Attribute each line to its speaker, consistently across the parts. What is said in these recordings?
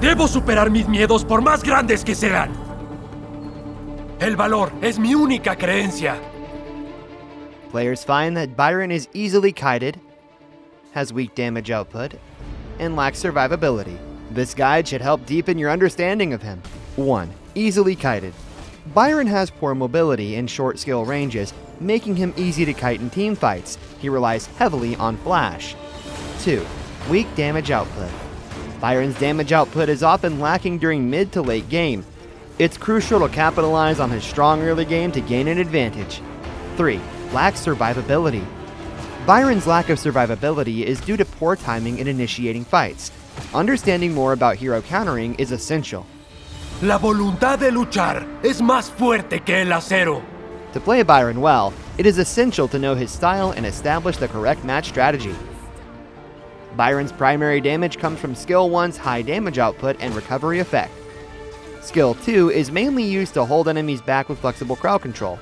Speaker 1: Debo superar mis miedos por más grandes que sean. El valor es mi única creencia.
Speaker 2: Players find that Biron is easily kited, has weak damage output, and lacks survivability. This guide should help deepen your understanding of him. 1. Easily kited. Biron has poor mobility and short skill ranges, making him easy to kite in team fights. He relies heavily on flash. 2. Weak damage output. Biron's damage output is often lacking during mid to late game. It's crucial to capitalize on his strong early game to gain an advantage. 3. Lacks survivability. Biron's lack of survivability is due to poor timing in initiating fights. Understanding more about hero countering is essential.
Speaker 1: La voluntad de luchar es más fuerte que el acero.
Speaker 2: To play Biron well, it is essential to know his style and establish the correct match strategy. Biron's primary damage comes from Skill 1's high damage output and recovery effect. Skill 2 is mainly used to hold enemies back with flexible crowd control.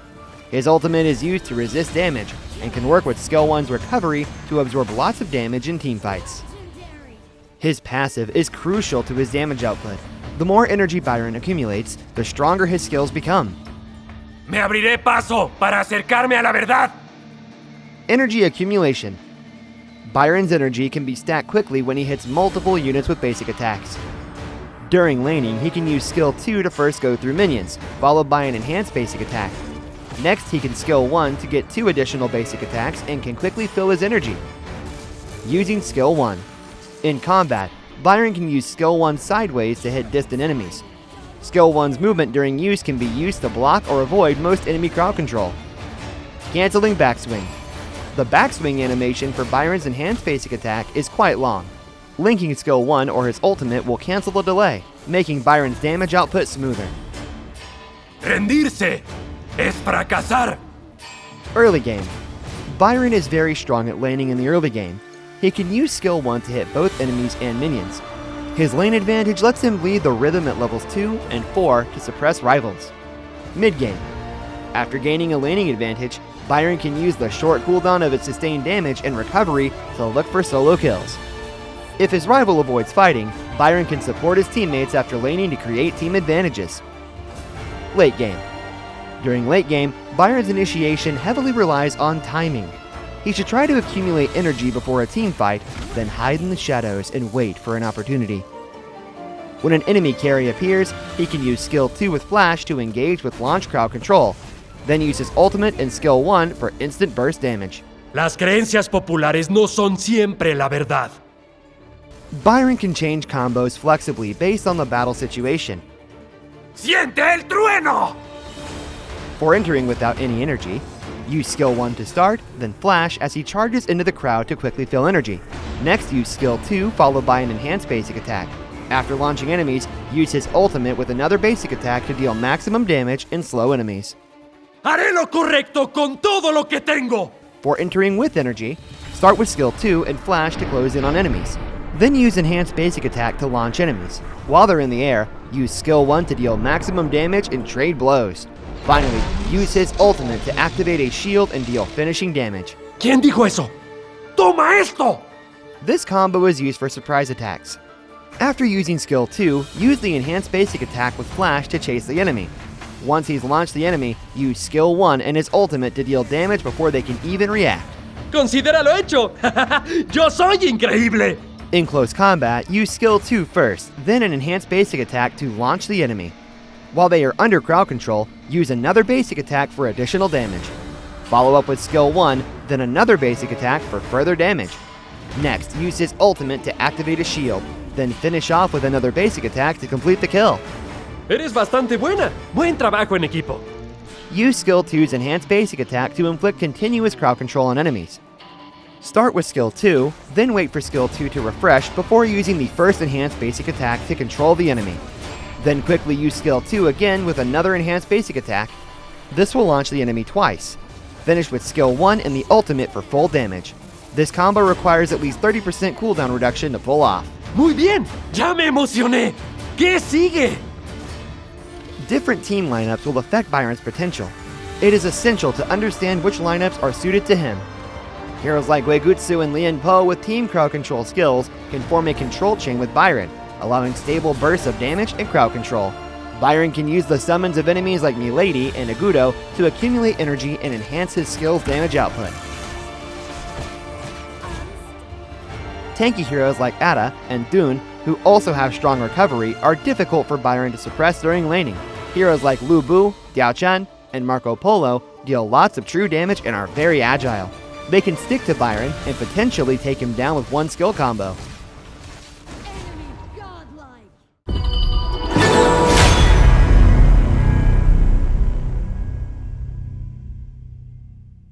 Speaker 2: His ultimate is used to resist damage, and can work with Skill 1's recovery to absorb lots of damage in teamfights. His passive is crucial to his damage output. The more energy Biron accumulates, the stronger his skills become.
Speaker 1: Me abriré paso para acercarme a la verdad.
Speaker 2: Energy accumulation. Biron's energy can be stacked quickly when he hits multiple units with basic attacks. During laning, he can use Skill 2 to first go through minions, followed by an enhanced basic attack. Next, he can Skill 1 to get 2 additional basic attacks and can quickly fill his energy. Using Skill 1. In combat, Biron can use Skill 1 sideways to hit distant enemies. Skill 1's movement during use can be used to block or avoid most enemy crowd control. Canceling backswing. The backswing animation for Biron's enhanced basic attack is quite long. Linking Skill 1 or his ultimate will cancel the delay, making Biron's damage output smoother.
Speaker 1: Rendirse es fracasar.
Speaker 2: Early game. Biron is very strong at laning in the early game. He can use Skill 1 to hit both enemies and minions. His lane advantage lets him lead the rhythm at levels 2 and 4 to suppress rivals. Mid-game. After gaining a laning advantage, Biron can use the short cooldown of its sustained damage and recovery to look for solo kills. If his rival avoids fighting, Biron can support his teammates after laning to create team advantages. Late game. During late game, Biron's initiation heavily relies on timing. He should try to accumulate energy before a team fight, then hide in the shadows and wait for an opportunity. When an enemy carry appears, he can use Skill 2 with Flash to engage with launch crowd control, then use his ultimate and Skill 1 for instant burst damage.
Speaker 1: Las creencias populares no son siempre la verdad.
Speaker 2: Biron can change combos flexibly based on the battle situation.
Speaker 1: ¡Siente el trueno!
Speaker 2: For entering without any energy, use Skill 1 to start, then Flash as he charges into the crowd to quickly fill energy. Next, use Skill 2 followed by an enhanced basic attack. After launching enemies, use his ultimate with another basic attack to deal maximum damage and slow enemies.
Speaker 1: Haré lo correcto con todo lo que tengo.
Speaker 2: For entering with energy, start with Skill 2 and Flash to close in on enemies. Then use enhanced basic attack to launch enemies. While they're in the air, use Skill 1 to deal maximum damage and trade blows. Finally, use his ultimate to activate a shield and deal finishing damage.
Speaker 1: ¿Quién dijo eso? ¡Toma esto!
Speaker 2: This combo is used for surprise attacks. After using Skill 2, use the enhanced basic attack with Flash to chase the enemy. Once he's launched the enemy, use Skill 1 and his ultimate to deal damage before they can even react.
Speaker 1: ¡Considéralo hecho! ¡Yo soy increíble!
Speaker 2: In close combat, use Skill 2 first, then an enhanced basic attack to launch the enemy. While they are under crowd control, use another basic attack for additional damage. Follow up with Skill 1, then another basic attack for further damage. Next, use his ultimate to activate a shield, then finish off with another basic attack to complete the kill.
Speaker 1: Eres bastante buena. Buen trabajo en equipo.
Speaker 2: Use Skill 2's enhanced basic attack to inflict continuous crowd control on enemies. Start with Skill 2, then wait for Skill 2 to refresh before using the first enhanced basic attack to control the enemy. Then quickly use Skill 2 again with another enhanced basic attack. This will launch the enemy twice. Finish with Skill 1 and the ultimate for full damage. This combo requires at least 30% cooldown reduction to pull off.
Speaker 1: Muy bien, ya me emocioné. ¿Qué sigue?
Speaker 2: Different team lineups will affect Biron's potential. It is essential to understand which lineups are suited to him. Heroes like Weigutsu and Lian Po with team crowd control skills can form a control chain with Biron. allowing stable bursts of damage and crowd control. Biron can use the summons of enemies like Milady and Agudo to accumulate energy and enhance his skill's damage output. Tanky heroes like Ada and Dune, who also have strong recovery, are difficult for Biron to suppress during laning. Heroes like Lu Bu, Diao Chan, and Marco Polo deal lots of true damage and are very agile. They can stick to Biron and potentially take him down with one skill combo.